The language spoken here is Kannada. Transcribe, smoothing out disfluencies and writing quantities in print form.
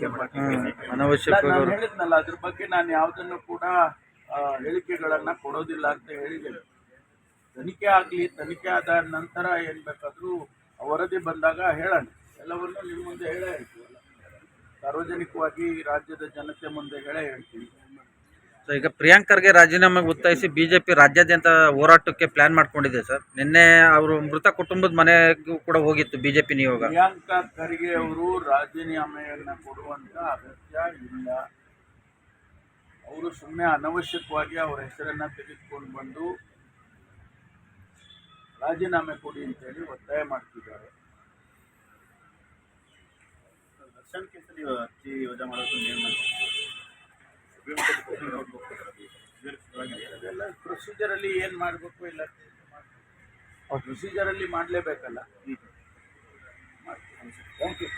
ಹೇಳಿಕೆ ಮಾಡ್ತೀನಿ. ಅನವಶ್ಯಕವಾಗಿ ನಾನು ಹೇಳಿದ್ನಲ್ಲ, ಅದ್ರ ಬಗ್ಗೆ ನಾನು ಯಾವುದನ್ನು ಕೂಡ ಹೇಳಿಕೆಗಳನ್ನ ಕೊಡೋದಿಲ್ಲ ಅಂತ ಹೇಳಿದ್ದೇನೆ. ತನಿಖೆ ಆಗಲಿ, ತನಿಖೆ ಆದ ನಂತರ ಏನ್ ಬೇಕಾದ್ರೂ ವರದಿ ಬಂದಾಗ ಹೇಳೋಣ. ಎಲ್ಲವನ್ನೂ ನಿಮ್ಮ ಮುಂದೆ ಹೇಳೇ ಹೇಳ್ತೀವಲ್ಲ, ಸಾರ್ವಜನಿಕವಾಗಿ ರಾಜ್ಯದ ಜನತೆ ಮುಂದೆ ಹೇಳೇ ಹೇಳ್ತೀವಿ. ಈಗ ಪ್ರಿಯಾಂಕ್ ಖರ್ಗೆ ರಾಜೀನಾಮೆಗೆ ಒತ್ತಾಯಿಸಿ ಬಿಜೆಪಿ ರಾಜ್ಯಾದ್ಯಂತ ಹೋರಾಟಕ್ಕೆ ಪ್ಲಾನ್ ಮಾಡ್ಕೊಂಡಿದೆ ಸರ್. ನಿನ್ನೆ ಅವರು ಮೃತ ಕುಟುಂಬದ ಮನೆಗೂ ಕೂಡ ಹೋಗಿತ್ತು ಬಿಜೆಪಿ ನಿಯೋಗ. ಪ್ರಿಯಾಂಕ್ ಖರ್ಗೆ ಅವರು ರಾಜೀನಾಮೆಯನ್ನ ಕೊಡುವಂತ ಅಗತ್ಯ ಇಲ್ಲ. ಅವರು ಸುಮ್ಮನೆ ಅನವಶ್ಯಕವಾಗಿ ಅವರ ಹೆಸರನ್ನ ತೆಗೆದುಕೊಂಡು ಬಂದು ರಾಜೀನಾಮೆ ಕೊಡಿ ಅಂತ ಹೇಳಿ ಒತ್ತಾಯ ಮಾಡ್ತಿದ್ದಾರೆ. ದರ್ಶನ್ ಕೇಸಲ್ಲಿ ಅರ್ಜಿ ವಜಾ ಮಾಡೋದು ಅದೆಲ್ಲ ಪ್ರೊಸೀಜರಲ್ಲಿ ಏನು ಮಾಡಬೇಕು ಇಲ್ಲ, ಪ್ರೊಸೀಜರಲ್ಲಿ ಮಾಡಲೇಬೇಕಲ್ಲ. Thank you.